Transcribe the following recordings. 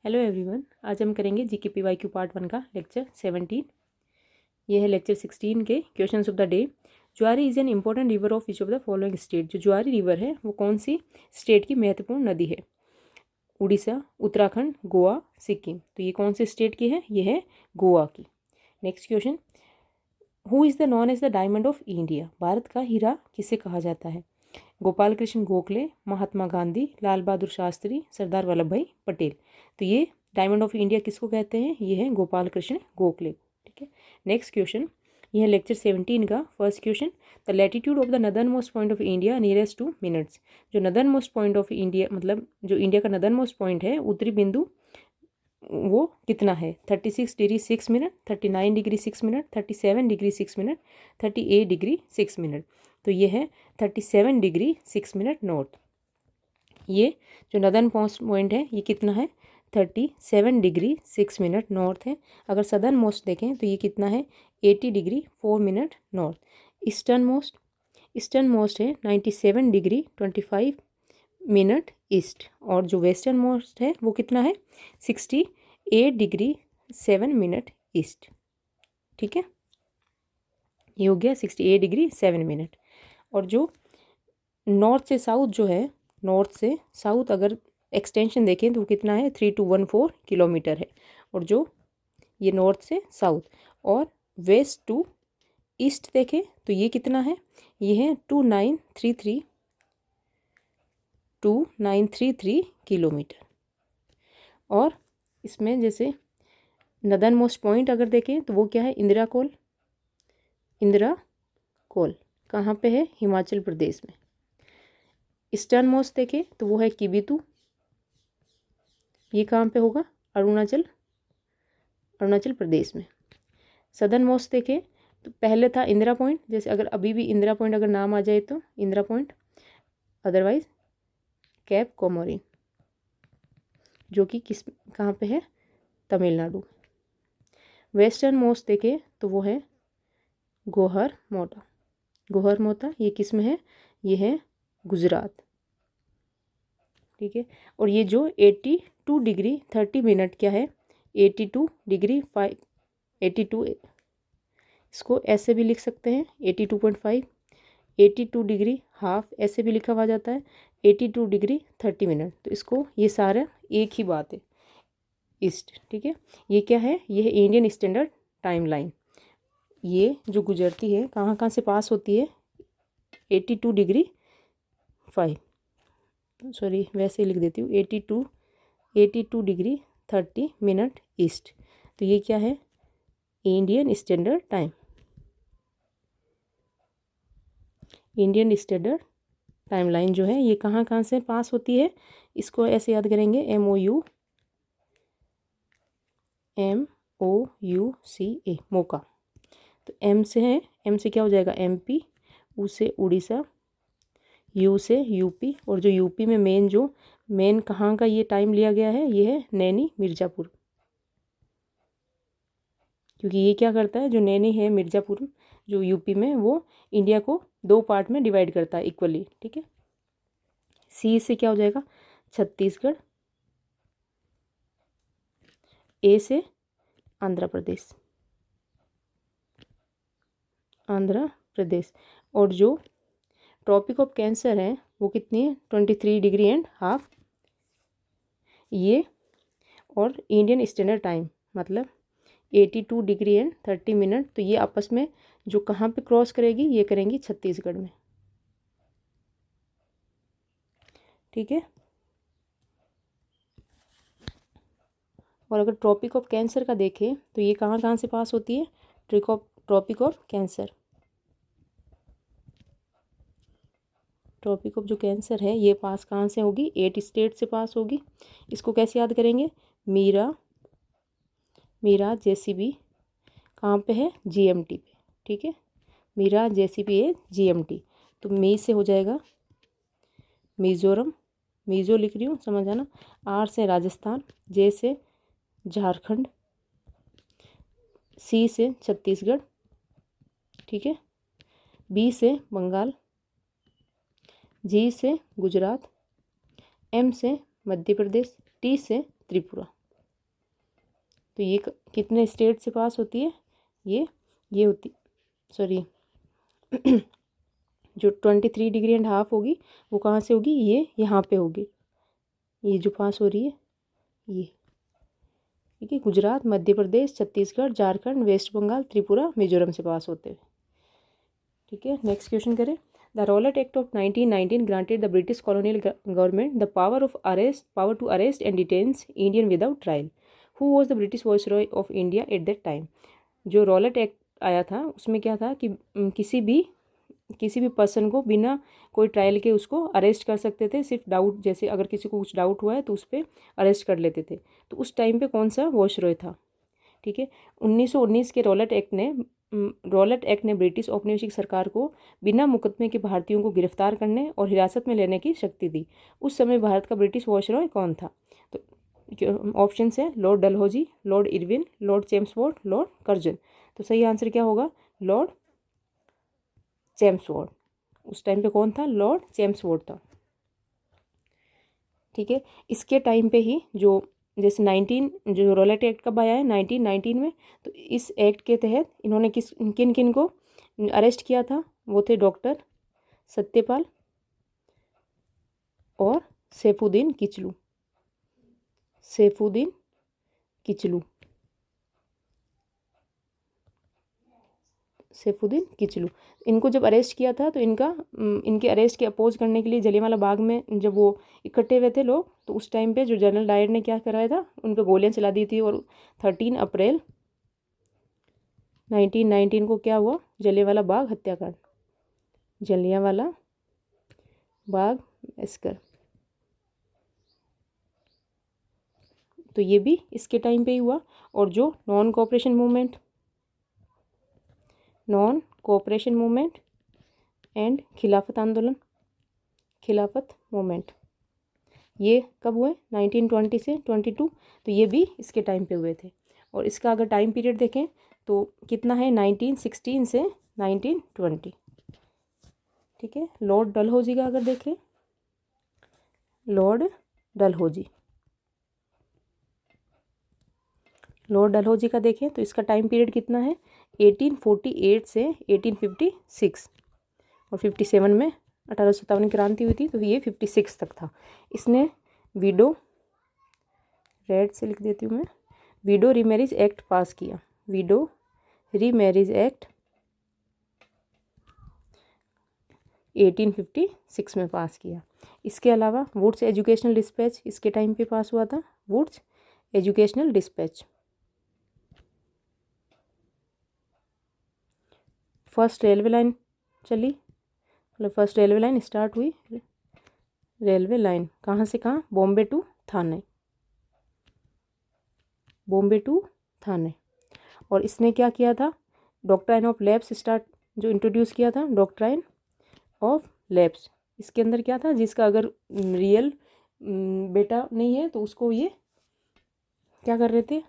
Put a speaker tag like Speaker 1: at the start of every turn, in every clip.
Speaker 1: Hello everyone, आज हम करेंगे GKPYQ पार्ट 1 का लेक्चर 17। ये है लेक्चर 16 के क्वेश्चंस ऑफ द डे। ज्वारी is an important river of which of the following state. जो ज्वारी रिवर है वो कौन सी स्टेट की महत्वपूर्ण नदी है? उड़ीसा, उत्तराखंड, गोवा, सिक्किम। तो ये कौन से स्टेट की है? ये है गोवा की। Next question, who is the known as the diamond of India. Bharat का हीरा किसे कहा जाता है? गोपाल कृष्ण गोखले, महात्मा गांधी, लाल बहादुर शास्त्री, सरदार वल्लभ भाई पटेल। तो ये डायमंड ऑफ इंडिया किसको कहते हैं? ये है गोपाल कृष्ण गोखले। ठीक है। नेक्स्ट क्वेश्चन, ये है लेक्चर 17 का first question. The latitude of the northern most point of India nearest to minutes. जो northern most point of India मतलब जो इंडिया का नदर्न मोस्ट पॉइंट है, उत्तरी बिंदु, वो कितना है? 36 degree 6 minute, 39 degree 6 minute, 37 degree 6 minute, 38 degree 6 minute. तो ये है 37 डिग्री 6 मिनट नॉर्थ। ये जो नदर्न मोस्ट पॉइंट है ये कितना है? 37 डिग्री 6 मिनट नॉर्थ है। अगर सदर्न मोस्ट देखें तो ये कितना है? 80 degree 4 minute north. Eastern most है 97 डिग्री 25 मिनट ईस्ट। और जो वेस्टर्न मोस्ट है वो कितना है? 68 डिग्री 7 मिनट ईस्ट। ठीक है, ये हो गया 68 डिग्री 7 मिनट। और जो नॉर्थ से साउथ जो है, नॉर्थ से साउथ अगर एक्सटेंशन देखें तो वो कितना है? 3214 किलोमीटर है। और जो ये नॉर्थ से साउथ और वेस्ट टू ईस्ट देखें तो ये कितना है? ये है 2933 किलोमीटर। और इसमें जैसे नदर्न मोस्ट पॉइंट अगर देखें तो वो क्या है? इंदिरा कोल कहाँ पे है? हिमाचल प्रदेश में। ईस्टर्न मोस्ट देखें तो वो है किबितू, ये कहाँ पे होगा? अरुणाचल प्रदेश में। सदर्न मोस्ट देखें तो पहले था इंदिरा पॉइंट, जैसे अगर अभी भी इंदिरा पॉइंट अगर नाम आ जाए तो Indira point, otherwise cap Comorin, जो कि कहाँ पे है? तमिलनाडु। वेस्टर्न मोस्ट देखें तो वो है गोहर मोता, ये किस में है? ये है गुजरात। ठीक है। और ये जो 82 डिग्री 30 मिनट क्या है? 82 डिग्री 82, इसको ऐसे भी लिख सकते हैं 82.5, 82 डिग्री हाफ ऐसे भी लिखा हुआ जाता है, 82 डिग्री 30 मिनट। तो इसको ये सारा एक ही बात है, ईस्ट। ठीक है। ये क्या है? ये है इंडियन स्टैंडर्ड टाइम लाइन। ये जो गुजरती है कहाँ से पास होती है? 82 डिग्री 5, सॉरी वैसे लिख देती हूँ 82 डिग्री 30 मिनट ईस्ट। तो ये क्या है? इंडियन स्टैंडर्ड टाइम लाइन जो है ये कहाँ से पास होती है? इसको ऐसे याद करेंगे, MOUCA, मौका। तो एम से है, एम से क्या हो जाएगा? MP, U से उड़ीसा, U से यूपी। और जो यूपी में मेन कहाँ का ये टाइम लिया गया है? ये है नैनी मिर्ज़ापुर। क्योंकि ये क्या करता है? जो नैनी है मिर्ज़ापुर जो यूपी में, वो इंडिया को 2 पार्ट में डिवाइड करता है इक्वली। ठीक है। C से क्या हो जाएगा? छत्तीसगढ़। A से आंध्र प्रदेश। और जो ट्रॉपिक ऑफ कैंसर है वो कितनी है? 23 डिग्री एंड हाफ। ये और इंडियन स्टैंडर्ड टाइम मतलब 82 डिग्री एंड 30 मिनट। तो ये आपस में जो कहाँ पे क्रॉस करेगी? ये करेंगी छत्तीसगढ़ में। ठीक है। और अगर ट्रॉपिक ऑफ कैंसर का देखें तो ये कहाँ से पास होती है? ट्रॉपिक ऑफ जो कैंसर है ये पास कहाँ से होगी? 8 स्टेट से पास होगी। इसको कैसे याद करेंगे? मीरा JCB कहाँ पे है? GMT पे। ठीक है। मीरा JCB है GMT। तो मी से हो जाएगा मिजोरम, मिजो लिख रही हूँ, समझ आना। R से राजस्थान, J से झारखंड, C से छत्तीसगढ़। ठीक है। B से बंगाल, G से गुजरात, M से मध्य प्रदेश, T से त्रिपुरा। तो ये कितने स्टेट से पास होती है, ये होती, सॉरी जो 23.5 डिग्री होगी वो कहाँ से होगी, ये यहाँ पे होगी, ये जो पास हो रही है ये, ठीक है। गुजरात, मध्य प्रदेश, छत्तीसगढ़, झारखंड, वेस्ट बंगाल, त्रिपुरा, मिजोरम से पास होते हुए, ठीक है। नेक्स्ट क्वेश्चन करें। The Rowlatt Act of 1919 granted the British colonial government the power to arrest and detains Indian without trial. Who was the British viceroy of India at that time. जो Rowlatt Act आया था उसमें क्या था कि किसी भी पर्सन को बिना कोई ट्रायल के उसको अरेस्ट कर सकते थे, सिर्फ डाउट, जैसे अगर किसी को कुछ डाउट हुआ है तो उस पर अरेस्ट कर लेते थे। तो उस टाइम पे कौन सा वाइसरॉय था, ठीक है। 1919 के रॉलेट एक्ट ने ब्रिटिश औपनिवेशिक सरकार को बिना मुकदमे के भारतीयों को गिरफ्तार करने और हिरासत में लेने की शक्ति दी। उस समय भारत का ब्रिटिश वाइसरॉय कौन था। तो ऑप्शन है Lord Dalhousie, Lord Irwin, Lord Chelmsford, Lord Curzon. तो सही आंसर क्या होगा, लॉर्ड चेम्सफोर्ड। उस टाइम पे कौन था, लॉर्ड चेम्सफोर्ड था, ठीक है। इसके टाइम पे ही जैसे जो रॉलेट एक्ट कब आया है 1919 में, तो इस एक्ट के तहत इन्होंने किन किन को अरेस्ट किया था, वो थे डॉक्टर सत्यपाल और सैफुद्दीन किचलू। सैफुद्दीन किचलू, इनको जब अरेस्ट किया था तो इनके अरेस्ट के अपोज करने के लिए जलियांवाला बाग में जब वो इकट्ठे हुए थे लोग, तो उस टाइम पे जो जनरल डायर ने क्या कराया था, उन पर गोलियां चला दी थी। और 13 अप्रैल 1919 को क्या हुआ, जलियांवाला बाग हत्याकांड, जलियांवाला बाग मैसेकर। तो ये भी इसके टाइम पे ही हुआ। और जो नॉन कोऑपरेशन मूवमेंट एंड खिलाफत मूवमेंट, ये कब हुए, 1920 से 22। तो ये भी इसके टाइम पे हुए थे। और इसका अगर टाइम पीरियड देखें तो कितना है, 1916 से 1920, ठीक है। लॉर्ड डलहौजी का अगर देखें, लॉर्ड डलहौजी का देखें तो इसका टाइम पीरियड कितना है, 1848 से 1856। और 57 में 1857 की क्रांति हुई थी, तो ये 56 तक था। इसने विडो, रेड से लिख देती हूँ मैं, विडो रीमैरिज एक्ट पास किया, विडो रीमैरिज एक्ट 1856 में पास किया। इसके अलावा वुड्स एजुकेशनल डिस्पैच इसके टाइम पे पास हुआ था, Wood's educational dispatch. First railway line चली, मतलब फर्स्ट रेलवे लाइन स्टार्ट हुई, रेलवे लाइन कहाँ से कहाँ, बॉम्बे टू थाने। और इसने क्या किया था, डॉक्ट्राइन ऑफ लैप्स जो इंट्रोड्यूस किया था, डॉक्ट्राइन ऑफ लैप्स। इसके अंदर क्या था, जिसका अगर रियल बेटा नहीं है तो उसको ये क्या कर रहे थे,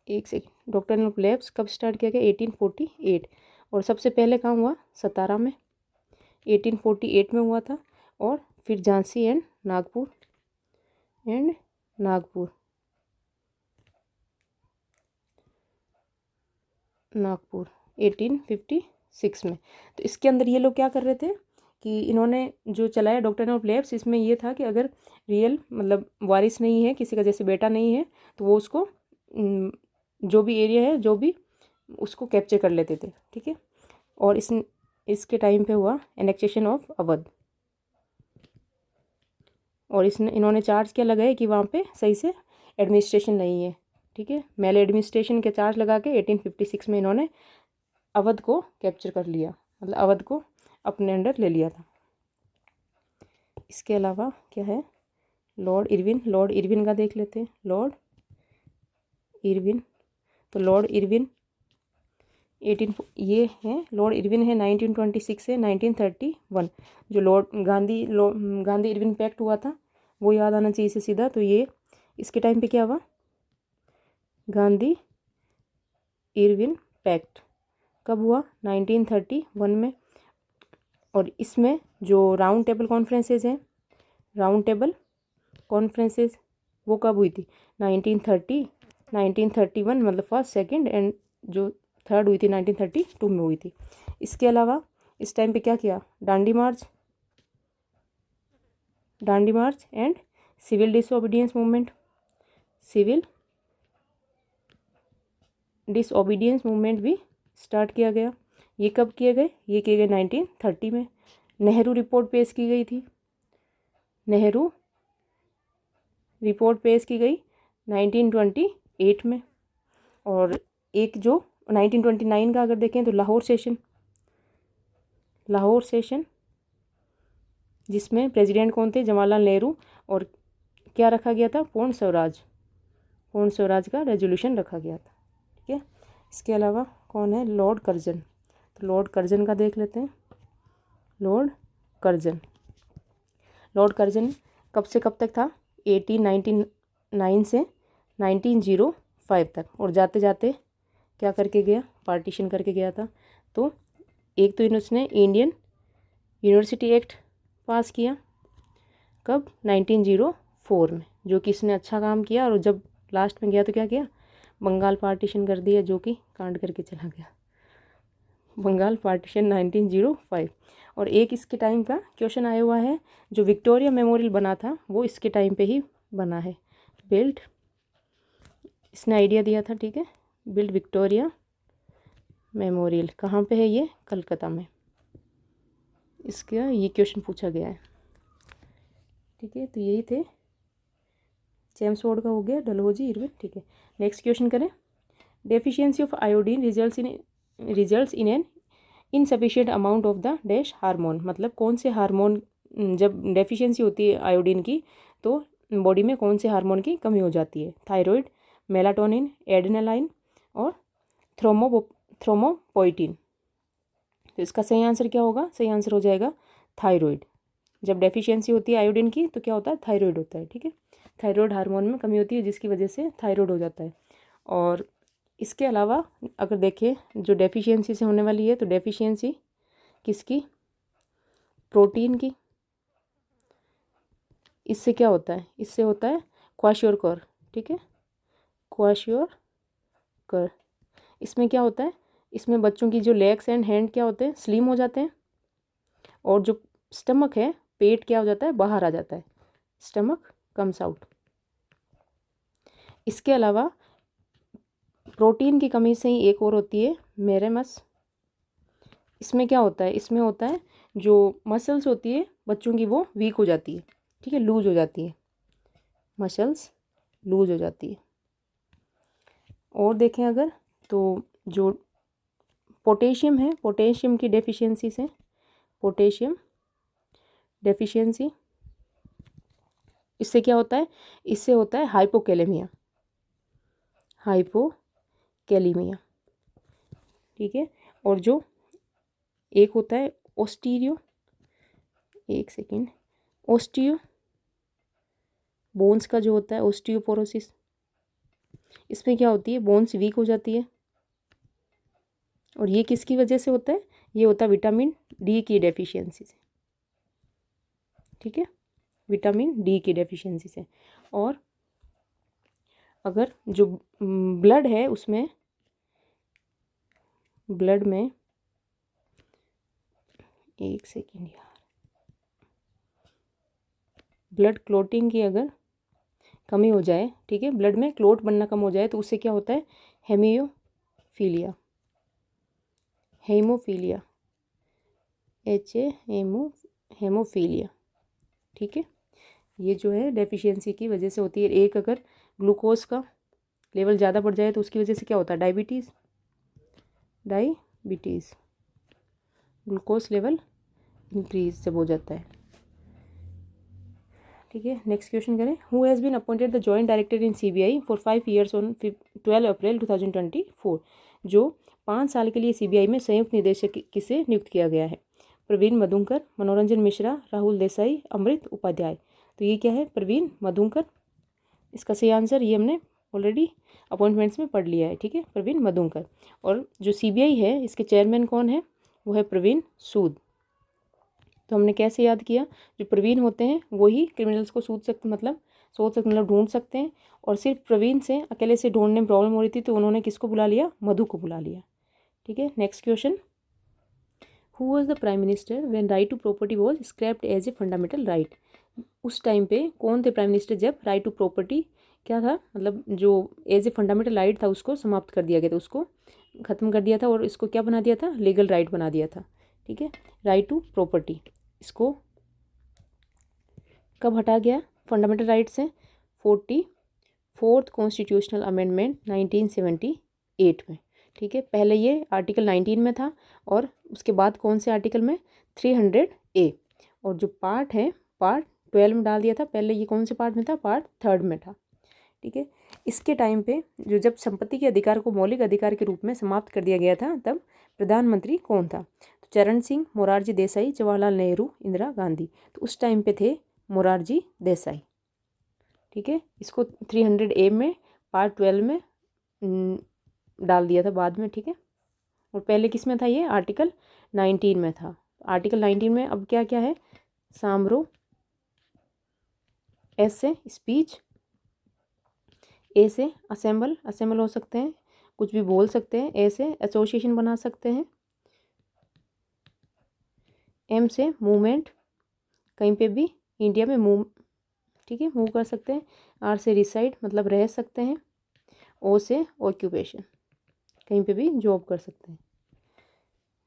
Speaker 1: एक सेकेंड, डॉक्ट्राइन ऑफ लैप्स कब स्टार्ट किया गया, 1848। और सबसे पहले कहाँ हुआ, सतारा में 1848 में हुआ था। और फिर झांसी एंड नागपुर 1856 में। तो इसके अंदर ये लोग क्या कर रहे थे कि इन्होंने जो चलाया डॉक्ट्राइन ऑफ लैप्स, इसमें ये था कि अगर रियल मतलब वारिस नहीं है किसी का, जैसे बेटा नहीं है, तो वो उसको जो भी एरिया है जो भी उसको कैप्चर कर लेते थे, ठीक है। और इसके टाइम पे हुआ एनेक्सेशन ऑफ अवध। और इन्होंने चार्ज क्या लगाया कि वहाँ पे सही से एडमिनिस्ट्रेशन नहीं है, ठीक है। मेल एडमिनिस्ट्रेशन के चार्ज लगा के 1856 में इन्होंने अवध को कैप्चर कर लिया, मतलब अवध को अपने अंडर ले लिया था। इसके अलावा क्या है, लॉर्ड इरविन का देख लेते हैं। लॉर्ड इरविन है लॉर्ड इरविन है 1926 से 1931। जो गांधी इरविन पैक्ट हुआ था वो याद आना चाहिए इसे सीधा। तो ये इसके टाइम पे क्या हुआ, गांधी इरविन पैक्ट कब हुआ, 1931 में। और इसमें जो राउंड टेबल कॉन्फ्रेंसेज हैं, वो कब हुई थी? 1930, 1931 मतलब फर्स्ट, सेकंड, एंड जो थर्ड हुई थी 1932 में हुई थी। इसके अलावा इस टाइम पे क्या किया? Dandi march and civil disobedience movement, civil disobedience movement भी स्टार्ट किया गया। ये कब किए गए? ये किए गए 1930 में। नेहरू रिपोर्ट पेश की गई थी, नेहरू रिपोर्ट पेश की गई 1928 में। और एक जो 1929 का अगर देखें तो लाहौर सेशन जिसमें प्रेसिडेंट कौन थे? जवाहरलाल नेहरू। और क्या रखा गया था? पूर्ण स्वराज का रेजोल्यूशन रखा गया था। ठीक है। इसके अलावा कौन है? Lord Curzon. तो लॉर्ड कर्जन का देख लेते हैं। लॉर्ड कर्जन कब से कब तक था? 1899 से 1905 तक। और जाते जाते क्या करके गया? पार्टीशन करके गया था। तो एक तो इसने इंडियन यूनिवर्सिटी एक्ट पास किया, कब? 1904 में, जो कि इसने अच्छा काम किया। और जब लास्ट में गया तो क्या किया? बंगाल पार्टीशन कर दिया, जो कि कांड करके चला गया। बंगाल पार्टीशन 1905। और एक इसके टाइम का क्वेश्चन आया हुआ है, जो विक्टोरिया मेमोरियल बना था वो इसके टाइम पे ही बना है। बिल्ड, इसने आइडिया दिया था, ठीक है। बिल्ड विक्टोरिया मेमोरियल कहाँ पे है? ये कलकत्ता में। इसका ये क्वेश्चन पूछा गया है, ठीक है। तो यही थे, चेम्सफोर्ड का हो गया, डलहौजी, इरविन, ठीक है। नेक्स्ट क्वेश्चन करें। Deficiency of iodine results in an insufficient amount of the dash hormone. मतलब कौन से हार्मोन, जब डेफिशिएंसी होती है आयोडीन की तो बॉडी में कौन से हार्मोन की कमी हो जाती है? थायराइड, मेलाटोनिन, एड्रेनालाइन और थ्रोम्बोपोएटिन। तो इसका सही आंसर क्या होगा? सही आंसर हो जाएगा थायराइड। जब डेफिशिएंसी होती है आयोडीन की तो क्या होता है? थायराइड होता है, ठीक है। थायराइड हार्मोन में कमी होती है जिसकी वजह से थायराइड हो जाता है। और इसके अलावा अगर देखें जो डेफिशिएंसी से होने वाली है, तो डेफिशिएंसी किसकी? प्रोटीन की। इससे क्या होता है? इससे होता है क्वाशियोरकर, ठीक है, क्वाशियोरकर। इसमें क्या होता है? इसमें बच्चों की जो लेग्स एंड हैंड क्या होते हैं? स्लिम हो जाते हैं। और जो स्टमक है, पेट क्या हो जाता है? बाहर आ जाता है, स्टमक कम्स आउट। इसके अलावा प्रोटीन की कमी से ही एक और होती है मेरेमस। इसमें क्या होता है? इसमें होता है जो मसल्स होती है बच्चों की वो वीक हो जाती है, ठीक है, लूज हो जाती है, मसल्स लूज हो जाती है। और देखें अगर तो जो पोटेशियम है, पोटेशियम की डेफिशिएंसी से, पोटेशियम डेफिशिएंसी, इससे क्या होता है? इससे होता है हाइपोकैलेमिया, ठीक है। और जो एक होता है ओस्टियो बोन्स का जो होता है ओस्टियोपोरोसिस, इसमें क्या होती है? बोन्स वीक हो जाती है। और ये किसकी वजह से होता है? ये होता है विटामिन डी की डेफिशिएंसी से, ठीक है, विटामिन डी की डेफिशिएंसी से। और अगर जो ब्लड है उसमें, ब्लड में, एक सेकेंड यार, ब्लड क्लोटिंग की अगर कमी हो जाए, ठीक है, ब्लड में क्लोट बनना कम हो जाए, तो उससे क्या होता है? हेमोफीलिया, हेमोफीलिया, ठीक है। ये जो है डेफिशिएंसी की वजह से होती है। एक अगर ग्लूकोज का लेवल ज़्यादा बढ़ जाए तो उसकी वजह से क्या होता है? डायबिटीज़, ग्लूकोज लेवल इंक्रीज जब हो जाता है, ठीक है। नेक्स्ट क्वेश्चन करें। Who has been appointed the joint director in CBI for 5 years on 12 April 2024। जो 5 साल के लिए CBI में संयुक्त निदेशक किसे नियुक्त किया गया है? प्रवीण मधुकर, मनोरंजन मिश्रा, राहुल देसाई, अमृत उपाध्याय। तो ये क्या है? प्रवीण मधुकर। इसका सही आंसर, ये हमने ऑलरेडी अपॉइंटमेंट्स में पढ़ लिया है, ठीक है, प्रवीण मधुकर। और जो CBI है इसके चेयरमैन कौन है? वो है प्रवीण सूद। तो हमने कैसे याद किया, जो प्रवीण होते हैं वही क्रिमिनल्स को सोच सकते मतलब ढूंढ सकते हैं, और सिर्फ प्रवीण से अकेले से ढूंढने में प्रॉब्लम हो रही थी तो उन्होंने किसको बुला लिया, मधु को बुला लिया। ठीक है, next question, who was the prime minister when right to property was scrapped as a fundamental right. उस टाइम पे कौन थे प्राइम मिनिस्टर जब राइट टू प्रॉपर्टी क्या था, मतलब जो एज ए फंडामेंटल राइट था उसको समाप्त कर दिया गया था, उसको ख़त्म कर दिया था और इसको क्या बना दिया था, लीगल राइट बना दिया था। ठीक है, राइट टू प्रॉपर्टी इसको कब हटा गया फंडामेंटल राइट से, 44th कॉन्स्टिट्यूशनल अमेंडमेंट 1978 में। ठीक है, पहले ये आर्टिकल 19 में था और उसके बाद कौन से आर्टिकल में, 300A, और जो पार्ट है पार्ट 12 में डाल दिया था। पहले ये कौन से पार्ट में था, पार्ट 3 में था। ठीक है, इसके टाइम पे जो जब संपत्ति के अधिकार को मौलिक अधिकार के रूप में समाप्त कर दिया गया था तब प्रधानमंत्री कौन था, तो चरण सिंह, मोरारजी देसाई, जवाहरलाल नेहरू, इंदिरा गांधी। तो उस टाइम पे थे मोरारजी देसाई। ठीक है, इसको 300A में पार्ट 12 में डाल दिया था बाद में। ठीक है, और पहले किस में था, ये आर्टिकल 19 में था। आर्टिकल 19 में अब क्या क्या है, सामरो, एस से स्पीच, ए से असेंबल हो सकते हैं, कुछ भी बोल सकते हैं, ए से एसोसिएशन बना सकते हैं, एम से मूवमेंट, कहीं पे भी इंडिया में मूव, ठीक है, मूव कर सकते हैं, आर से रिसाइड मतलब रह सकते हैं, ओ से ऑक्यूपेशन कहीं पे भी जॉब कर सकते हैं।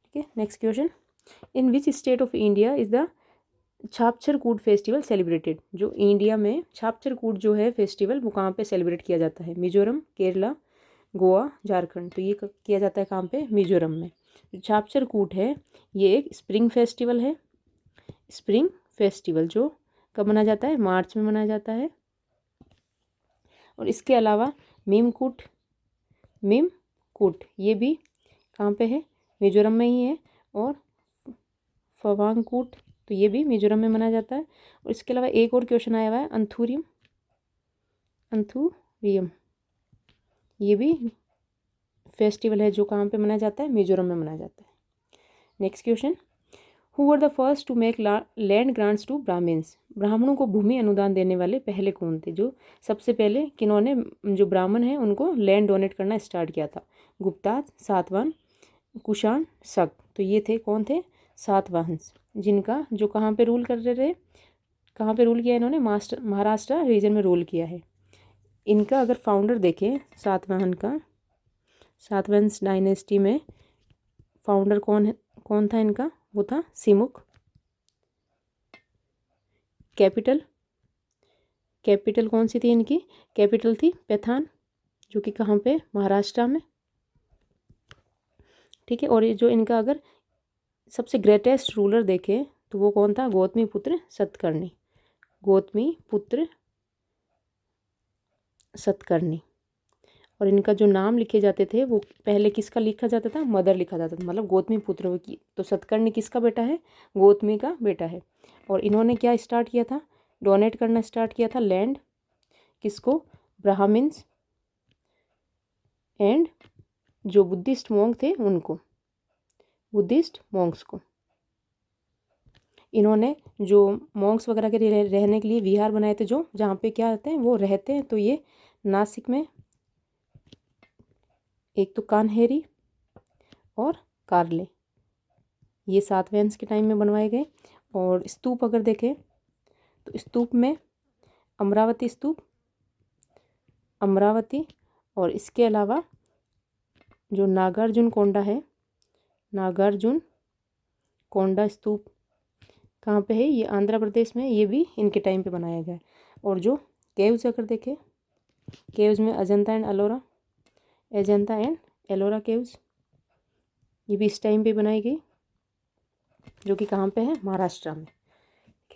Speaker 1: ठीक है, next question, in which state of India is the Chapchar Kut festival celebrated. जो इंडिया में छापछर कूट जो है फेस्टिवल वो कहाँ पे सेलिब्रेट किया जाता है, मिजोरम, केरला, गोवा, झारखंड। तो ये किया जाता है कहाँ पे, मिजोरम में। जो छापछर कूट है ये एक स्प्रिंग फेस्टिवल है, स्प्रिंग फेस्टिवल जो कब मनाया जाता है, मार्च में मनाया जाता है। और इसके अलावा मीमकूट ये भी कहाँ पे है, मिजोरम में ही है। और फवांगकूट तो ये भी मिजोरम में मनाया जाता है। और इसके अलावा एक और क्वेश्चन आया हुआ है, अंथुरियम ये भी फेस्टिवल है जो कहाँ पे मनाया जाता है, मिजोरम में मनाया जाता है। Next question, who were the first to make land grants to Brahmins. ब्राह्मणों को भूमि अनुदान देने वाले पहले कौन थे, जो सबसे पहले किन्होंने जो ब्राह्मण हैं उनको लैंड डोनेट करना स्टार्ट किया था, गुप्ता, सातवाहन, कुषाण, शक। तो ये थे कौन थे, सातवाहन, जिनका जो कहाँ पे रूल कर रहे थे, कहाँ पे रूल किया इन्होंने, महाराष्ट्र रीजन में रूल किया है। इनका अगर फाउंडर देखें सातवाहन का, सातवाहन डायनेस्टी में फाउंडर कौन था इनका, वो था सिमुक। कैपिटल कौन सी थी इनकी, कैपिटल थी पैथान, जो कि कहाँ पे, महाराष्ट्र में। ठीक है, और ये जो इनका अगर सबसे ग्रेटेस्ट रूलर देखें तो वो कौन था, गौतमीपुत्र सतकर्णी। और इनका जो नाम लिखे जाते थे वो पहले किसका लिखा जाता था, मदर लिखा जाता था, मतलब गौतमीपुत्र की। तो सतकर्णी किसका बेटा है, गौतमी का बेटा है। और इन्होंने क्या स्टार्ट किया था, डोनेट करना स्टार्ट किया था लैंड, किसको, ब्राह्मण्स एंड जो बुद्धिस्ट मॉन्क थे उनको, बुद्धिस्ट मॉन्क्स को। इन्होंने जो मॉन्क्स वगैरह के रहने के लिए विहार बनाए थे, जो जहाँ पे क्या रहते हैं वो रहते हैं। तो ये नासिक में एक तो कान्हेरी और कार्ले, ये सातवाहन के टाइम में बनवाए गए। और स्तूप अगर देखें तो स्तूप में अमरावती स्तूप, और इसके अलावा जो नागार्जुन कोंडा है, नागार्जुन कोंडा स्तूप कहाँ पे है, ये आंध्र प्रदेश में, ये भी इनके टाइम पे बनाया गया है। और जो केव्स अगर देखें, केव्स में अजंता एंड एलोरा केव्स, ये भी इस टाइम पे बनाई गई, जो कि कहाँ पे है, महाराष्ट्र में।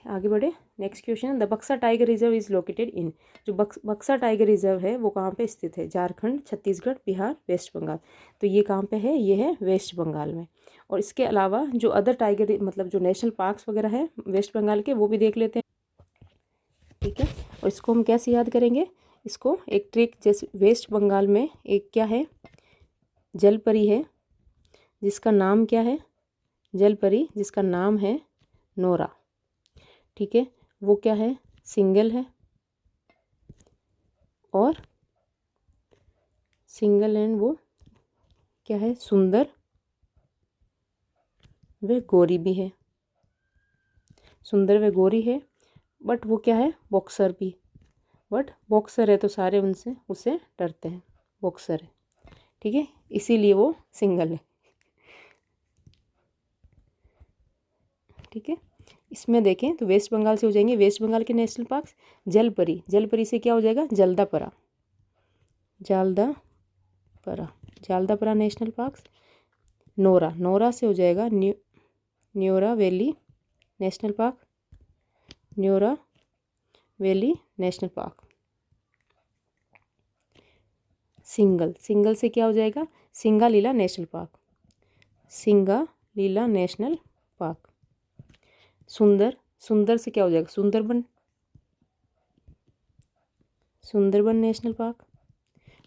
Speaker 1: आगे बढ़े, नेक्स्ट क्वेश्चन, द बक्सा tiger reserve is located in. जो बक्सा टाइगर रिजर्व है वो कहाँ पे स्थित है, झारखंड, छत्तीसगढ़, बिहार, वेस्ट बंगाल। तो ये कहाँ पे है, ये है वेस्ट बंगाल में। और इसके अलावा जो अदर टाइगर मतलब जो नेशनल पार्क्स वगैरह है वेस्ट बंगाल के, वो भी देख लेते हैं। ठीक है, और इसको हम कैसे याद करेंगे, इसको एक ट्रिक, जैसे वेस्ट बंगाल में एक क्या है, जलपरी है जिसका नाम क्या है, जलपरी जिसका नाम है नोरा, ठीक है। वो क्या है, सिंगल है, और सिंगल एंड वो क्या है, सुंदर व गोरी भी है, सुंदर व गोरी है, बट वो क्या है, बॉक्सर भी, बट बॉक्सर है तो सारे उनसे उससे डरते हैं, बॉक्सर है, ठीक है, इसीलिए वो सिंगल है, ठीक है। इसमें देखें तो वेस्ट बंगाल से हो जाएंगे, वेस्ट बंगाल के नेशनल पार्क्स, जलपरी, जलपरी से क्या हो जाएगा, जल्दापरा, जालदापरा, जालदापरा नेशनल पार्क्स। नोरा, नोरा से हो जाएगा Neora valley national park, Neora valley national park. Single, single से क्या हो जाएगा, Singalila national park, Singalila national park. सुंदर, सुंदर से क्या हो जाएगा, सुंदरबन, सुंदरबन नेशनल पार्क।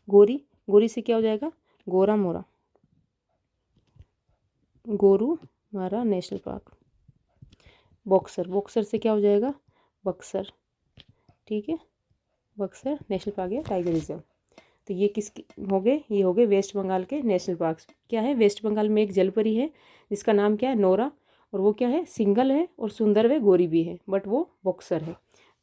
Speaker 1: गोरी, गोरी से क्या हो जाएगा, गोरा मोरा, Gorumara national park. Boxer, boxer से क्या हो जाएगा, बक्सर, ठीक है, बक्सर नेशनल पार्क या टाइगर रिजर्व। तो ये किस हो गए, ये हो गए वेस्ट बंगाल के नेशनल पार्क्स। क्या है, वेस्ट बंगाल में एक जलपरी है जिसका नाम क्या है, नोरा, और वो क्या है, सिंगल है और सुंदर व गोरी भी है, बट वो बॉक्सर है।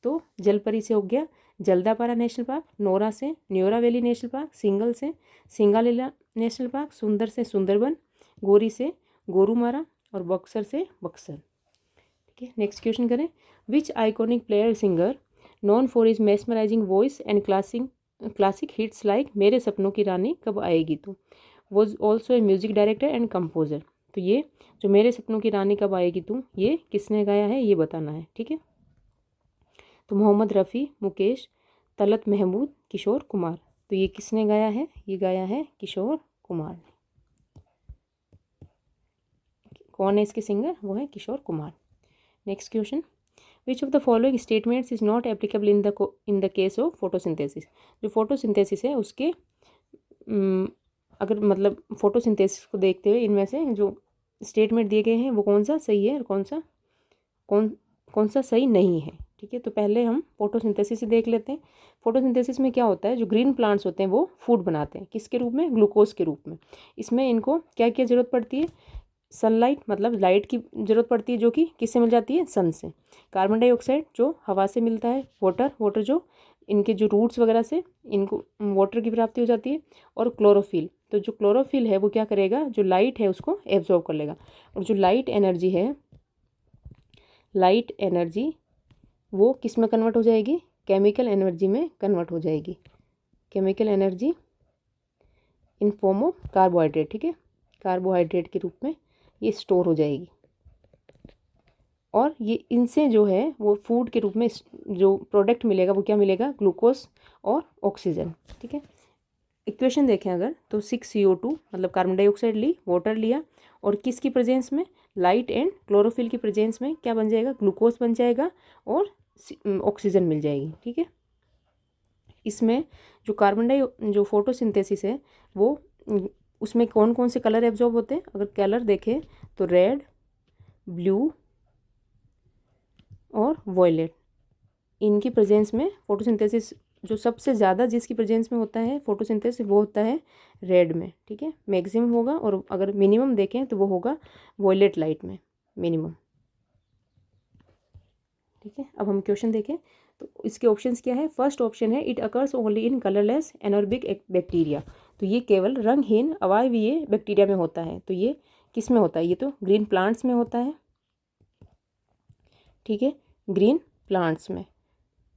Speaker 1: तो जलपरी से हो गया जल्दापारा नेशनल पार्क, नोरा से Neora valley national park, single से सिंगालीला नेशनल पार्क, सुंदर से सुंदरबन, गोरी से गोरुमारा, और बक्सर से बक्सर, ठीक है। नेक्स्ट क्वेश्चन करें, which iconic player singer known for his mesmerising voice and classic hits like मेरे सपनों की रानी कब आएगी तू, was also a music director and composer. तो ये जो मेरे सपनों की रानी कब आएगी तू, ये किसने गाया है, ये बताना है, ठीक है। तो मोहम्मद रफ़ी, मुकेश, तलत महमूद, किशोर कुमार। तो ये किसने गाया है, ये गाया है किशोर कुमार ने। कौन है इसके सिंगर, वो है Kishore Kumar. Next question, which of the following statements is not applicable in the case of photosynthesis. जो फोटोसिंथेसिस है उसके अगर मतलब फोटोसिंथेसिस को देखते हुए इनमें से जो स्टेटमेंट दिए गए हैं वो कौन सा सही है और कौन सा सही नहीं है, ठीक है। तो पहले हम फोटोसिंथेसिस से देख लेते हैं। फोटोसिंथेसिस में क्या होता है, जो ग्रीन प्लांट्स होते हैं वो फूड बनाते हैं, किसके रूप में, ग्लूकोज के रूप में। इसमें इनको क्या क्या ज़रूरत पड़ती है, सनलाइट, मतलब लाइट की ज़रूरत पड़ती है, जो कि किससे मिल जाती है, सन से। कार्बन डाइऑक्साइड जो हवा से मिलता है, वाटर जो इनके जो रूट्स वगैरह से इनको वाटर की प्राप्ति हो जाती है, और क्लोरोफिल, तो जो क्लोरोफिल है वो क्या करेगा, जो लाइट है उसको एब्जॉर्ब कर लेगा, और जो लाइट एनर्जी है, लाइट एनर्जी वो किस में कन्वर्ट हो जाएगी, केमिकल एनर्जी में कन्वर्ट हो जाएगी, chemical energy in form of carbohydrate, ठीक है, कार्बोहाइड्रेट के रूप में ये स्टोर हो जाएगी, और ये इनसे जो है वो फूड के रूप में जो प्रोडक्ट मिलेगा वो क्या मिलेगा, ग्लूकोज और ऑक्सीजन, ठीक है। इक्वेशन देखें अगर तो 6CO2 मतलब कार्बन डाइऑक्साइड ली, वाटर लिया, और किसकी प्रेजेंस में, लाइट एंड क्लोरोफिल की प्रेजेंस में क्या बन जाएगा, ग्लूकोज बन जाएगा और ऑक्सीजन मिल जाएगी, ठीक है। इसमें जो फोटोसिंथेसिस है वो उसमें कौन कौन से कलर एब्जॉर्ब होते हैं, अगर कलर देखें तो रेड, ब्लू और वॉयलेट, इनकी प्रेजेंस में फोटोसिंथेसिस जो सबसे ज़्यादा जिसकी प्रेजेंस में होता है फोटोसिंथेसिस वो होता है रेड में, ठीक है, मैक्सिमम होगा, और अगर मिनिमम देखें तो वो होगा वॉयलेट लाइट में मिनिमम, ठीक है। अब हम क्वेश्चन देखें तो इसके ऑप्शंस क्या है, फर्स्ट ऑप्शन है it occurs only in colourless anaerobic bacteria. तो ये केवल रंगहीन अवायवीय बैक्टीरिया में होता है, तो ये किस में होता है, ये तो ग्रीन प्लांट्स में होता है, ठीक है, ग्रीन प्लांट्स में।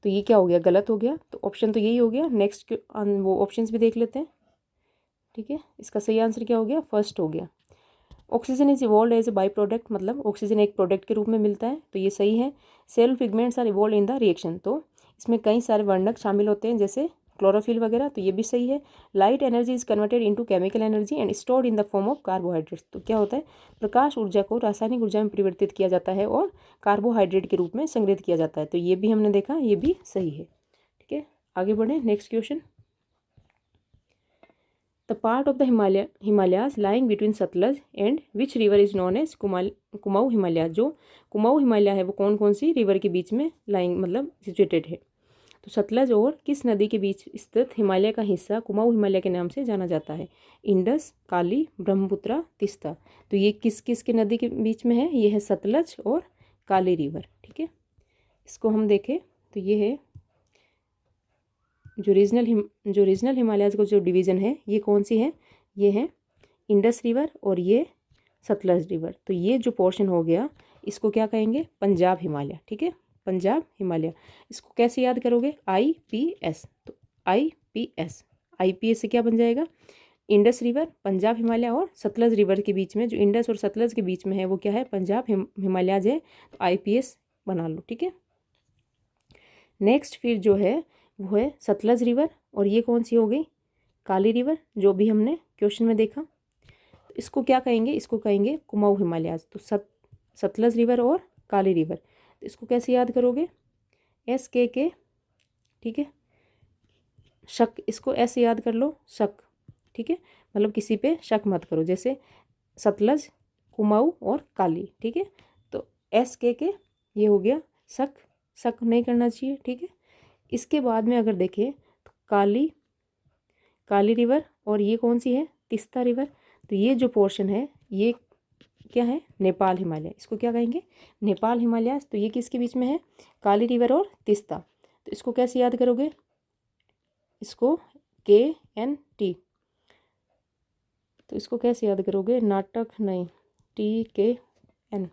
Speaker 1: तो ये क्या हो गया, गलत हो गया, तो ऑप्शन तो यही हो गया। नेक्स्ट वो ऑप्शंस भी देख लेते हैं, ठीक है। इसका सही आंसर क्या हो गया, फर्स्ट हो गया। Oxygen is evolve as a by product, मतलब ऑक्सीजन एक प्रोडक्ट के रूप में मिलता है, तो ये सही है। Cell pigments are evolve in the reaction, तो इसमें कई सारे वर्णक शामिल होते हैं जैसे क्लोरोफिल वगैरह, तो ये भी सही है। Light energy is converted into chemical energy and stored in the form of carbohydrates, तो क्या होता है, प्रकाश ऊर्जा को रासायनिक ऊर्जा में परिवर्तित किया जाता है और कार्बोहाइड्रेट के रूप में संग्रहित किया जाता है, तो ये भी हमने देखा, ये भी सही है, ठीक है। आगे बढ़े, next question, the the part of the Himalayas lying between Sutlej and which river is known as Kumaon Himalaya. जो कुमाऊं हिमालय है वो कौन कौन सी रिवर के बीच में लाइंग मतलब सिचुएटेड है। तो सतलज और किस नदी के बीच स्थित हिमालय का हिस्सा कुमाऊं हिमालय के नाम से जाना जाता है। इंडस, काली, ब्रह्मपुत्रा, तीस्ता। तो ये किस किस के नदी के बीच में है, ये है सतलज और काली रिवर। ठीक है, इसको हम देखें तो ये है जो रीजनल हिमालयाज का जो डिवीज़न है ये कौन सी है, ये है इंडस रिवर और ये सतलज रिवर। तो ये जो पोर्शन हो गया इसको क्या कहेंगे, पंजाब हिमालय। ठीक है, पंजाब हिमालय। इसको कैसे याद करोगे, IPS। तो IPS से क्या बन जाएगा, इंडस रिवर, पंजाब हिमालय और सतलज रिवर के बीच में जो इंडस और सतलज के बीच में है वो क्या है, पंजाब हिमालयाज है। तो IPS बना लो। ठीक है, नेक्स्ट फिर जो है वो है सतलज रिवर और ये कौन सी हो गई, काली रिवर, जो भी हमने क्वेश्चन में देखा। तो इसको क्या कहेंगे, इसको कहेंगे कुमाऊं हिमालयाज। तो सतलज रिवर और काली रिवर। तो इसको कैसे याद करोगे, SKK। ठीक है, शक, इसको ऐसे याद कर लो, शक। ठीक है, मतलब किसी पे शक मत करो, जैसे सतलज, कुमाऊं और काली। ठीक है, तो SKK ये हो गया शक, शक नहीं करना चाहिए। ठीक है, इसके बाद में अगर देखें तो काली रिवर और ये कौन सी है, तीस्ता रिवर। तो ये जो पोर्शन है ये क्या है, नेपाल हिमालय। इसको क्या कहेंगे, नेपाल हिमालय। तो ये किसके बीच में है, काली रिवर और तीस्ता। तो इसको कैसे याद करोगे, इसको KNT। तो इसको कैसे याद करोगे, नाटक नहीं, TKN,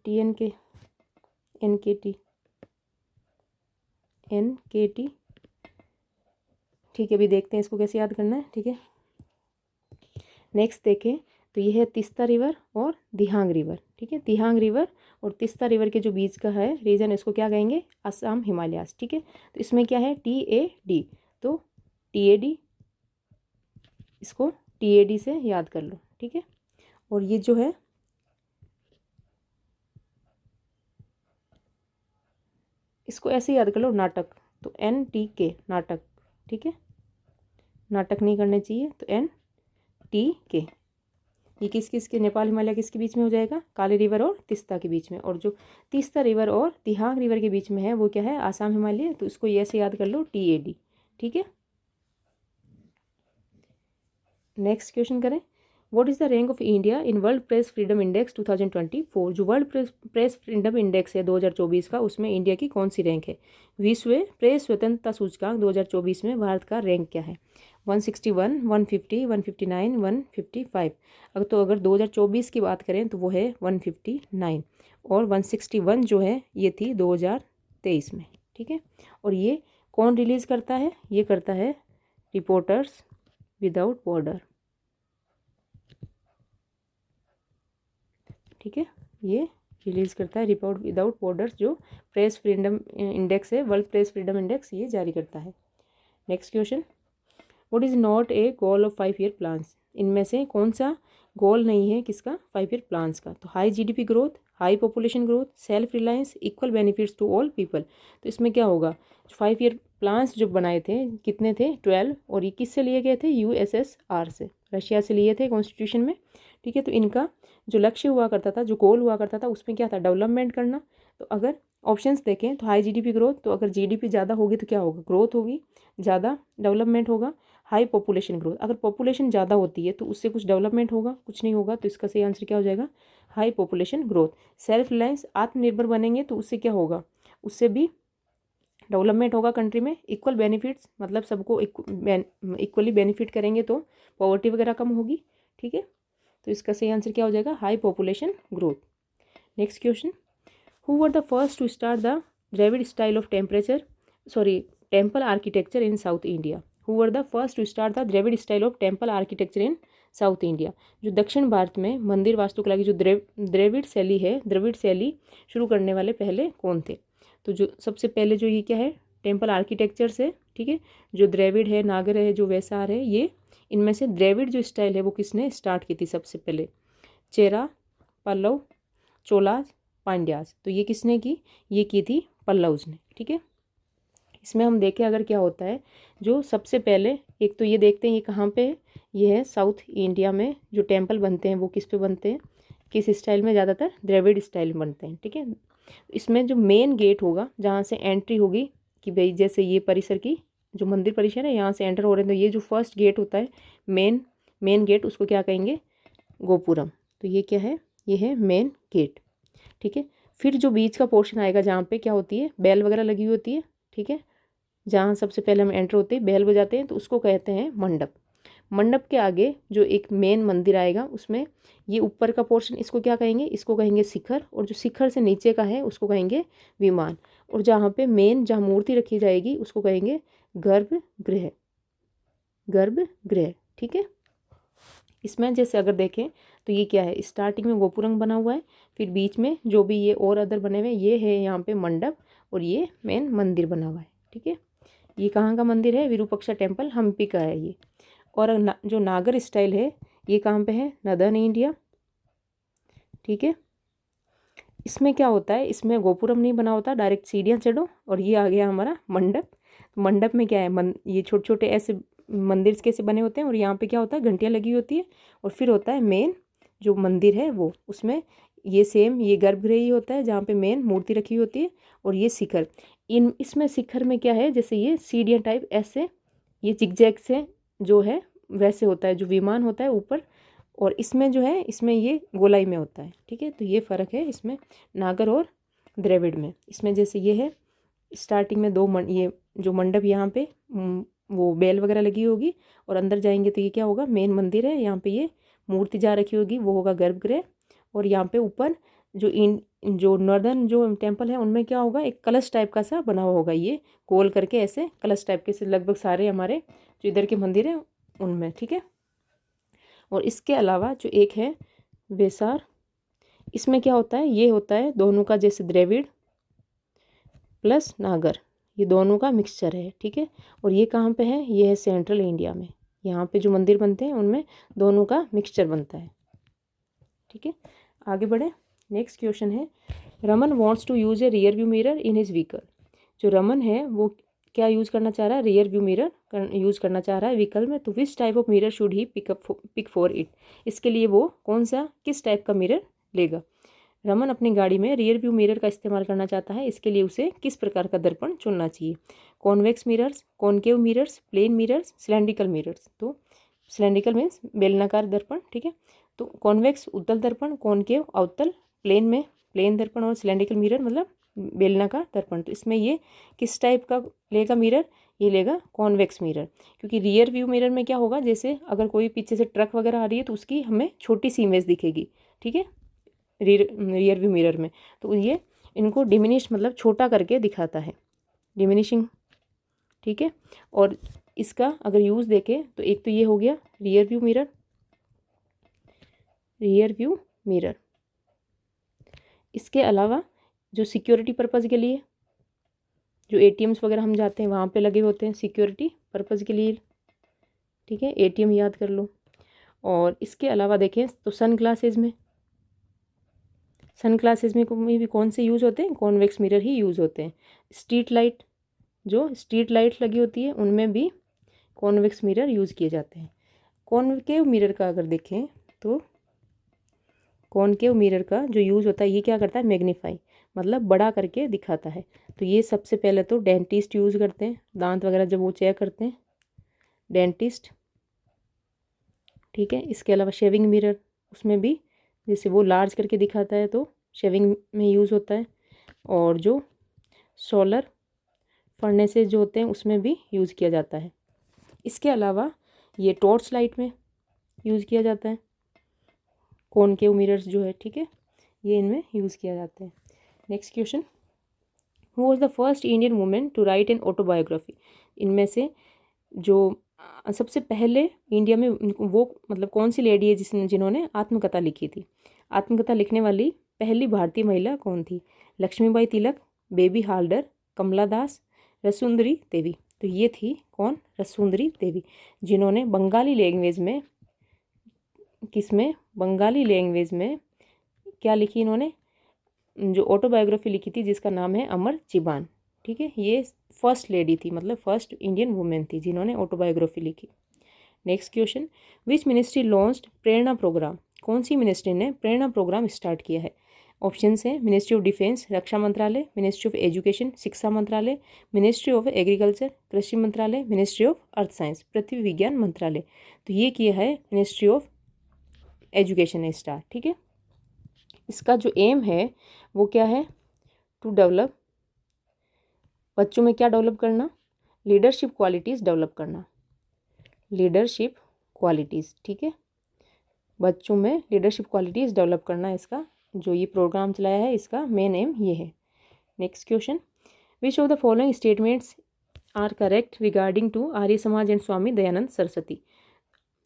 Speaker 1: TNK, NKT। ठीक है, अभी देखते हैं इसको कैसे याद करना है। ठीक है, नेक्स्ट देखें तो ये है तीस्ता रिवर और दिहांग रिवर। ठीक है, दिहांग रिवर और तीस्ता रिवर के जो बीच का है रीजन, इसको क्या कहेंगे, असम हिमालयाज। ठीक है, तो इसमें क्या है, TAD। तो TAD, इसको TAD से याद कर लो। ठीक है, और ये जो है इसको ऐसे याद कर लो, नाटक। तो NTK, नाटक। ठीक है, नाटक नहीं करने चाहिए। तो NTK ये किस किस के, नेपाल हिमालय किसके बीच में हो जाएगा, काली रिवर और तीस्ता के बीच में। और जो तीस्ता रिवर और दिहांग रिवर के बीच में है वो क्या है, आसाम हिमालय। तो इसको ये ऐसे याद कर लो, TAD। ठीक है, नेक्स्ट क्वेश्चन करें, what is the rank of India in world press freedom index 2024। जो वर्ल्ड प्रेस फ्रीडम इंडेक्स है 2024 का, उसमें इंडिया की कौन सी रैंक है। विश्व प्रेस स्वतंत्रता सूचकांक 2024 में भारत का रैंक क्या है, 161, 150, 159, 155। अगर 2024 की बात करें तो वो है 159 और 161 जो है ये थी 2023 में। ठीक है, और ये कौन रिलीज़ करता है, ये करता है रिपोर्टर्स विदाउट बॉर्डर। ठीक है, ये रिलीज़ करता है रिपोर्ट विदाउट बॉर्डर्स, जो प्रेस फ्रीडम इंडेक्स है, वर्ल्ड प्रेस फ्रीडम इंडेक्स, ये जारी करता है। Next question, what is not a goal of 5 year plans. इनमें से कौन सा गोल नहीं है किसका, 5 ईयर प्लान्स का। तो high GDP growth, high population growth, self reliance, equal benefits to all people. तो इसमें क्या होगा, 5 ईयर प्लान्स जो बनाए थे कितने थे, 12। और ये किससे लिए गए थे, USSR से, रशिया से लिए थे कॉन्स्टिट्यूशन में। ठीक है, तो इनका जो लक्ष्य हुआ करता था, जो गोल हुआ करता था, उसमें क्या था, डेवलपमेंट करना। तो अगर ऑप्शंस देखें तो हाई GDP ग्रोथ, तो अगर GDP ज़्यादा होगी तो क्या होगा, ग्रोथ होगी ज़्यादा, डेवलपमेंट होगा। हाई पॉपुलेशन ग्रोथ, अगर पॉपुलेशन ज़्यादा होती है तो उससे कुछ डेवलपमेंट होगा, कुछ नहीं होगा। तो इसका सही आंसर क्या हो जाएगा, high population growth. Self Reliance, आत्मनिर्भर बनेंगे तो उससे क्या होगा, उससे भी डेवलपमेंट होगा कंट्री में। इक्वल बेनिफिट्स, मतलब सबको इक्वली बेनिफिट करेंगे तो पॉवर्टी वगैरह कम होगी। ठीक है, तो इसका सही आंसर क्या हो जाएगा, high population growth. Next question, who were the first to start the Dravida style of temple architecture in South India. Who were the first to start the Dravida style of temple architecture in South India. जो दक्षिण भारत में मंदिर वास्तुकला की जो द्रविड़ शैली शुरू करने वाले पहले कौन थे। तो जो सबसे पहले जो ये क्या है, टेम्पल आर्किटेक्चर से। ठीक है, जो द्रविड़ है, नागर है, जो वैसार है, ये इनमें से द्रविड़ जो स्टाइल है वो किसने स्टार्ट की थी सबसे पहले, चेरा, पल्लव, चोलाज, पांड्याज। तो ये किसने की, ये की थी पल्लव्स ने। ठीक है, इसमें हम देखें अगर क्या होता है, जो सबसे पहले एक तो ये देखते हैं ये कहाँ पे है, ये है साउथ इंडिया में जो टेम्पल बनते हैं वो किस पे बनते हैं, किस स्टाइल में, ज़्यादातर द्रविड़ स्टाइल में बनते हैं। ठीक है, इसमें जो मेन गेट होगा जहाँ से एंट्री होगी कि भाई जैसे ये परिसर की जो मंदिर परिसर है यहाँ से एंटर हो रहे हैं, तो ये जो फर्स्ट गेट होता है मेन गेट, उसको क्या कहेंगे, गोपुरम। तो ये क्या है, ये है मेन गेट। ठीक है, फिर जो बीच का पोर्शन आएगा जहाँ पे क्या होती है, बेल वगैरह लगी होती है। ठीक है, जहाँ सबसे पहले हम एंटर होते हैं बेल बजाते हैं तो उसको कहते हैं मंडप। मंडप के आगे जो एक मेन मंदिर आएगा उसमें ये ऊपर का पोर्शन, इसको क्या कहेंगे, इसको कहेंगे शिखर, और जो शिखर से नीचे का है उसको कहेंगे विमान, और जहाँ पे मेन जहाँ मूर्ति रखी जाएगी उसको कहेंगे गर्भगृह, गर्भगृह। ठीक है, इसमें जैसे अगर देखें तो ये क्या है, स्टार्टिंग में गोपुरम बना हुआ है, फिर बीच में जो भी ये और अदर बने हुए ये है यहाँ पे मंडप, और ये मेन मंदिर बना हुआ है। ठीक है, ये कहाँ का मंदिर है, विरूपाक्षा टेम्पल हम्पी का है ये। और जो नागर स्टाइल है ये कहाँ पे है, नदर्न इंडिया। ठीक है, इसमें क्या होता है, इसमें गोपुरम नहीं बना होता, डायरेक्ट सीढ़ियाँ चढ़ो और ये आ गया हमारा मंडप। मंडप में क्या है, ये छोटे छोटे ऐसे मंदिर कैसे बने होते हैं, और यहाँ पे क्या होता है, घंटियाँ लगी होती है, और फिर होता है मेन जो मंदिर है वो, उसमें ये सेम ये गर्भगृह ही होता है जहाँ पे मेन मूर्ति रखी होती है, और ये शिखर। इसमें शिखर में क्या है, जैसे ये सीढ़ियाँ टाइप ऐसे ये जिगजैग से जो है वैसे होता है, जो विमान होता है ऊपर, और इसमें जो है इसमें ये गोलाई में होता है। ठीक है, तो ये फ़र्क है इसमें नागर और द्रविड़ में। इसमें जैसे ये है स्टार्टिंग में ये जो मंडप यहाँ पे वो बेल वगैरह लगी होगी, और अंदर जाएंगे तो ये क्या होगा, मेन मंदिर है, यहाँ पे ये मूर्ति जा रखी होगी वो होगा गर्भगृह, और यहाँ पे ऊपर जो नॉर्दर्न जो टेम्पल है उनमें क्या होगा, एक कलश टाइप का सा बना हुआ होगा, ये गोल करके ऐसे कलश टाइप के से लगभग सारे हमारे जो इधर के मंदिर हैं उनमें। ठीक है, और इसके अलावा जो एक है वेसार, इसमें क्या होता है, ये होता है दोनों का, जैसे द्रविड़ प्लस नागर, ये दोनों का मिक्सचर है। ठीक है, और ये कहाँ पे है, ये है सेंट्रल इंडिया में, यहाँ पे जो मंदिर बनते हैं उनमें दोनों का मिक्सचर बनता है। ठीक है, आगे बढ़े, नेक्स्ट क्वेश्चन है, Raman wants to use a rear view mirror in his vehicle. जो रमन है वो क्या यूज़ करना चाह रहा है, रियर व्यू मिरर यूज़ करना चाह रहा है व्हीकल में, तो which type of mirror should he pick for it. इसके लिए वो कौन सा किस टाइप का मिरर लेगा। रमन अपनी गाड़ी में रियर व्यू मिरर का इस्तेमाल करना चाहता है, इसके लिए उसे किस प्रकार का दर्पण चुनना चाहिए, convex mirrors, concave mirrors, plane mirrors, cylindrical mirrors. तो सिलेंड्रिकल मीन्स बेलनाकार दर्पण। ठीक है, तो कॉन्वेक्स उत्तल दर्पण, कॉनकेव अवतल, प्लेन में प्लेन दर्पण, और सिलेंड्रिकल मिरर मतलब बेलनाकार दर्पण। तो इसमें ये किस टाइप का लेगा मिरर, ये लेगा कॉन्वेक्स मिरर, क्योंकि रियर व्यू मिरर में क्या होगा, जैसे अगर कोई पीछे से ट्रक वगैरह आ रही है तो उसकी हमें छोटी सी इमेज दिखेगी। ठीक है, रियर व्यू मिरर में, तो ये इनको डिमिनिश मतलब छोटा करके दिखाता है, डिमिनिशिंग। ठीक है, और इसका अगर यूज़ देखें तो एक तो ये हो गया rear view mirror, rear view mirror. इसके अलावा जो सिक्योरिटी पर्पज़ के लिए जो एटीएम्स वगैरह हम जाते हैं वहाँ पे लगे होते हैं सिक्योरिटी पर्पज़ के लिए। ठीक है, एटीएम याद कर लो। और इसके अलावा देखें तो सन ग्लासेज में भी कौन से यूज़ होते हैं, कॉन्वेक्स मिरर ही यूज़ होते हैं। स्ट्रीट लाइट, जो स्ट्रीट लाइट लगी होती है उनमें भी कॉन्वेक्स मिरर यूज़ किए जाते हैं। कॉनकेव मिरर का अगर देखें तो कॉनकेव मिरर का जो यूज़ होता है ये क्या करता है, मैग्नीफाई मतलब बड़ा करके दिखाता है। तो ये सबसे पहले तो डेंटिस्ट यूज़ करते हैं, दांत वगैरह जब वो चेक करते हैं, डेंटिस्ट। ठीक है, इसके अलावा शेविंग मिरर, उसमें भी जैसे वो लार्ज करके दिखाता है तो शेविंग में यूज़ होता है। और जो सोलर फर्नेसेस जो होते हैं उसमें भी यूज़ किया जाता है। इसके अलावा ये टॉर्च लाइट में यूज़ किया जाता है, कॉनकेव मिरर्स जो है। ठीक है, ये इनमें यूज़ किया जाता है। Next question, who was the first Indian women to write an autobiography. इनमें से जो सबसे पहले इंडिया में वो मतलब कौन सी लेडी है जिन्होंने आत्मकथा लिखी थी। आत्मकथा लिखने वाली पहली भारतीय महिला कौन थी, लक्ष्मीबाई तिलक, बेबी हाल्डर, कमला दास, रसुंदरी देवी। तो ये थी कौन, रसुंदरी देवी, जिन्होंने बंगाली लैंग्वेज में क्या लिखी, इन्होंने जो ऑटोबायोग्राफी लिखी थी जिसका नाम है अमर जीबान। ठीक है, ये फर्स्ट लेडी थी, मतलब फर्स्ट इंडियन वुमेन थी जिन्होंने ऑटोबायोग्राफी लिखी। Next question, which ministry launched Prerna program, कौन सी मिनिस्ट्री ने प्रेरणा प्रोग्राम स्टार्ट किया है? ऑप्शन है मिनिस्ट्री ऑफ डिफेंस रक्षा मंत्रालय, मिनिस्ट्री ऑफ एजुकेशन शिक्षा मंत्रालय, मिनिस्ट्री ऑफ एग्रीकल्चर कृषि मंत्रालय, मिनिस्ट्री ऑफ अर्थ साइंस पृथ्वी विज्ञान मंत्रालय। तो ये किया है मिनिस्ट्री ऑफ एजुकेशन ने स्टार्ट। ठीक है, इसका जो एम है वो क्या है? टू डेवलप, बच्चों में क्या डेवलप करना? लीडरशिप क्वालिटीज़ डेवलप करना, लीडरशिप क्वालिटीज़। ठीक है, बच्चों में लीडरशिप क्वालिटीज़ डेवलप करना, इसका जो ये प्रोग्राम चलाया है इसका मेन एम ये है। Next question, which of the following statements are correct regarding to Arya Samaj and स्वामी दयानंद सरस्वती?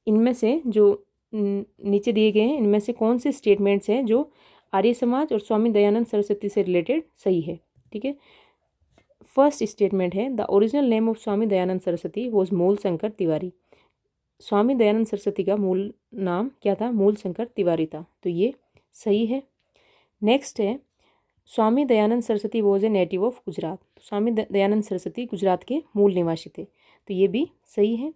Speaker 1: इनमें से जो नीचे दिए गए हैं इनमें से कौन से स्टेटमेंट्स हैं जो आर्य समाज और स्वामी दयानंद सरस्वती से रिलेटेड सही है? ठीक है, फर्स्ट स्टेटमेंट है the original name of Swami Dayanand Saraswati was मूल शंकर तिवारी। स्वामी दयानंद सरस्वती का मूल नाम क्या था? मूल शंकर तिवारी था, तो ये सही है। नेक्स्ट है Swami Dayanand Saraswati was a native of Gujarat. Swami Dayanand Saraswati Gujarat के मूल निवासी थे, तो ये भी सही है।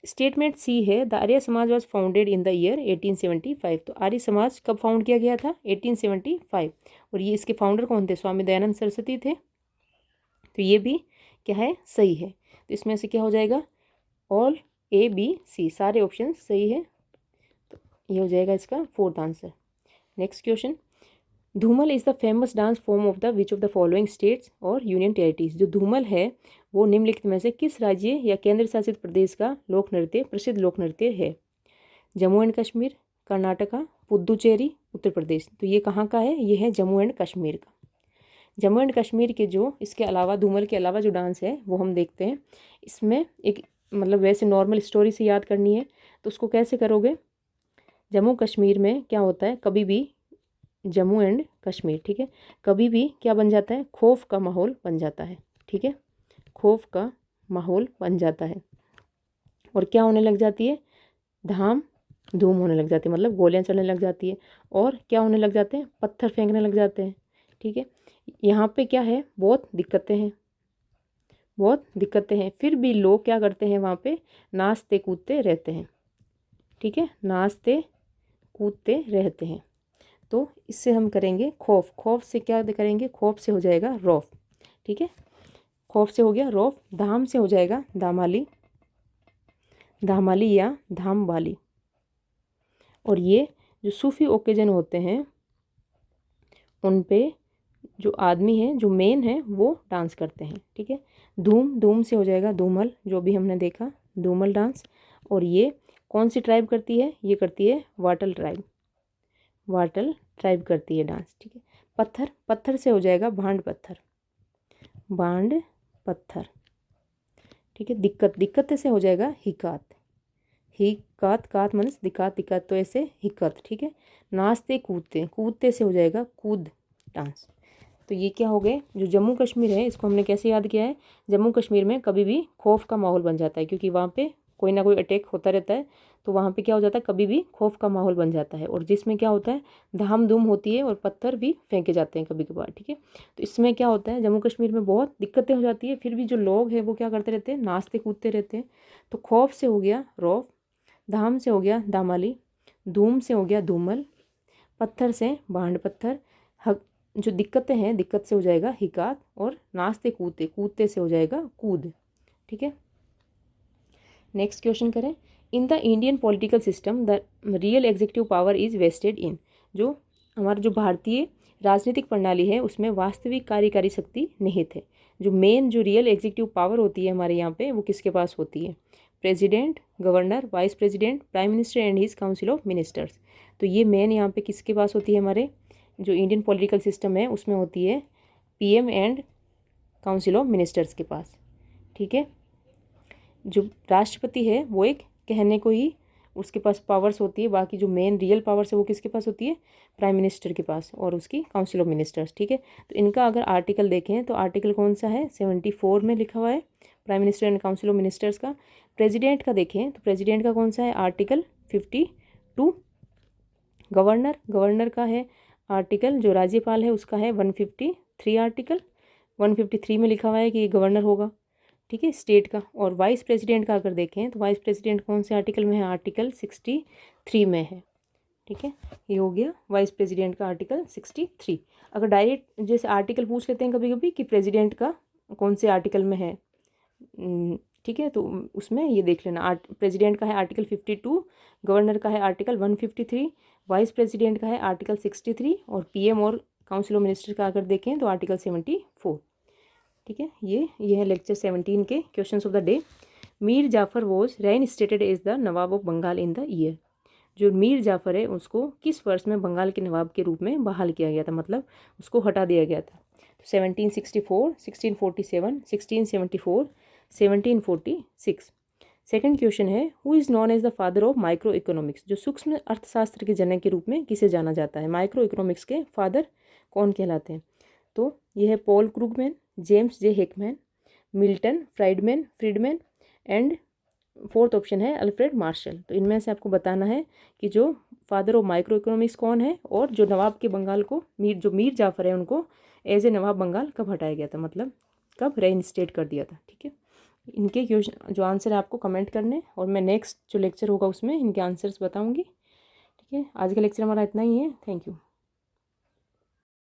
Speaker 1: स्टेटमेंट सी है the Arya Samaj was founded in the year 1875। तो आर्य समाज कब फाउंड किया गया था? 1875। और ये इसके फाउंडर कौन थे? स्वामी दयानंद सरस्वती थे, तो ये भी क्या है? सही है। तो इसमें से क्या हो जाएगा? ऑल ए बी सी सारे ऑप्शन सही है, तो ये हो जाएगा इसका fourth answer. Next question, Dhumal is the famous dance form of the which of the following states और यूनियन टेरिटरीज। जो धूमल है वो निम्नलिखित में से किस राज्य या केंद्र शासित प्रदेश का लोक नृत्य प्रसिद्ध लोक नृत्य है? जम्मू एंड कश्मीर, कर्नाटका, पुदुचेरी, उत्तर प्रदेश। तो ये कहाँ का है? ये है जम्मू एंड कश्मीर का। जम्मू एंड कश्मीर के जो इसके अलावा धूमल के अलावा जो डांस है वो हम देखते हैं। इसमें एक मतलब वैसे नॉर्मल स्टोरी से याद करनी है तो उसको कैसे करोगे? जम्मू कश्मीर में क्या होता है, कभी भी जम्मू एंड कश्मीर, ठीक है, कभी भी क्या बन जाता है? खौफ का माहौल बन जाता है। ठीक है, खौफ का माहौल बन जाता है और क्या होने लग जाती है? धाम धूम होने लग जाती है, मतलब गोलियां चलने लग जाती है और क्या होने लग जाते हैं? पत्थर फेंकने लग जाते हैं। ठीक है, यहाँ पे क्या है? बहुत दिक्कतें हैं, बहुत दिक्कतें हैं, फिर भी लोग क्या करते हैं? वहाँ पे नाचते कूदते रहते हैं। ठीक है, नाचते कूदते रहते हैं। तो इससे हम करेंगे खौफ, खौफ से क्या करेंगे? खौफ से हो जाएगा रौफ। ठीक है, खौफ से हो गया रौफ। धाम से हो जाएगा धामाली, धामाली या धामवाली। और ये जो सूफी ओकेजन होते हैं उन पे जो आदमी है जो मेन है वो डांस करते हैं। ठीक है, धूम, धूम से हो जाएगा धूमल, जो भी हमने देखा धूमल डांस। और ये कौन सी ट्राइब करती है? ये करती है वाटल ट्राइब, वाटल ट्राइब करती है डांस। ठीक है, पत्थर, पत्थर से हो जाएगा भांड पत्थर, भांड पत्थर। ठीक है, दिक्कत, दिक्कत से हो जाएगा हिकात, हिकात, कात मनस दिक्कत, दिक्कत तो ऐसे हिक्कत। ठीक है, नाचते कूदते, कूदते से हो जाएगा कूद डांस। तो ये क्या हो गए? जो जम्मू कश्मीर है इसको हमने कैसे याद किया है? जम्मू कश्मीर में कभी भी खौफ का माहौल बन जाता है, क्योंकि वहाँ पे कोई ना कोई अटैक होता रहता है, तो वहाँ पे क्या हो जाता है? कभी भी खौफ का माहौल बन जाता है। और जिसमें क्या होता है? धाम धूम होती है और पत्थर भी फेंके जाते हैं कभी कभार। ठीक है, तो इसमें क्या होता है? जम्मू कश्मीर में बहुत दिक्कतें हो जाती है, फिर भी जो लोग हैं वो क्या करते रहते हैं? नाचते कूदते रहते हैं। तो खौफ से हो गया रौफ, धाम से हो गया दामाली, धूम से हो गया धूमल, पत्थर से भांड पत्थर, जो दिक्कतें हैं दिक्कत से हो जाएगा हिकात, और नाचते कूदते, कूदते से हो जाएगा कूद। ठीक है, नेक्स्ट क्वेश्चन करें, in the Indian political system the real executive power is vested in. जो हमारा जो भारतीय राजनीतिक प्रणाली है उसमें वास्तविक कार्यकारी शक्ति निहित है। जो मेन जो रियल एग्जीक्यूटिव पावर होती है हमारे यहाँ पे वो किसके पास होती है? President, governor, vice president, prime minister and his council of ministers. तो ये मेन यहाँ पे किसके पास होती है? हमारे जो इंडियन पॉलिटिकल सिस्टम है उसमें होती है PM and council of ministers के पास। ठीक है, जो राष्ट्रपति है वो एक कहने को ही उसके पास पावर्स होती है, बाकी जो मेन रियल पावर्स है वो किसके पास होती है? प्राइम मिनिस्टर के पास और उसकी काउंसिल ऑफ मिनिस्टर्स। ठीक है, तो इनका अगर आर्टिकल देखें तो आर्टिकल कौन सा है? 74 में लिखा हुआ है prime minister and council of ministers का। प्रेसिडेंट का देखें तो प्रेसिडेंट का कौन सा है? आर्टिकल 52। गवर्नर, गवर्नर का है आर्टिकल, जो राज्यपाल है उसका है 153 आर्टिकल। 153 में लिखा हुआ है कि ये गवर्नर होगा, ठीक है, स्टेट का। और वाइस प्रेसिडेंट का अगर देखें तो वाइस प्रेसिडेंट कौन से आर्टिकल में है, आर्टिकल 63 में है, ठीक है। ये हो गया वाइस प्रेसिडेंट का आर्टिकल 63। अगर डायरेक्ट जैसे आर्टिकल पूछ लेते हैं कभी कभी कि प्रेसिडेंट का कौन से आर्टिकल में है, ठीक है, तो उसमें ये देख लेना, प्रेसिडेंट का है आर्टिकल 52, गवर्नर का है आर्टिकल 153, वाइस प्रेसिडेंट का है आर्टिकल 63 और पीएम और काउंसिल ऑफ मिनिस्टर का अगर देखें तो आर्टिकल 74, ठीक है। ये है लेक्चर 17 के questions of the day. Mir Jafar was reinstated as the Nawab of Bengal in the year. जो मीर जाफ़र है उसको किस वर्ष में बंगाल के नवाब के रूप में बहाल किया गया था, मतलब उसको हटा दिया गया था। तो 1764, 1647, 1674, 1746। सेकंड क्वेश्चन है, who is known as the father of microeconomics. जो सूक्ष्म अर्थशास्त्र के जनक के रूप में किसे जाना जाता है, माइक्रो इकोनॉमिक्स के फादर कौन कहलाते हैं। तो यह है Paul Krugman, James J Heckman, Milton Friedman and fourth option है अल्फ्रेड मार्शल। तो इनमें से आपको बताना है कि जो फादर ऑफ माइक्रो इकोनॉमिक्स कौन है और जो नवाब के बंगाल को मीर जाफ़र है उनको एज ए नवाब बंगाल कब हटाया गया था, मतलब कब रेइनस्टेट कर दिया था, ठीक है। इनके क्वेश्चन जो आंसर है आपको कमेंट करने, और मैं नेक्स्ट जो लेक्चर होगा उसमें इनके आंसर्स बताऊंगी, ठीक है। आज का लेक्चर हमारा इतना ही है, थैंक यू।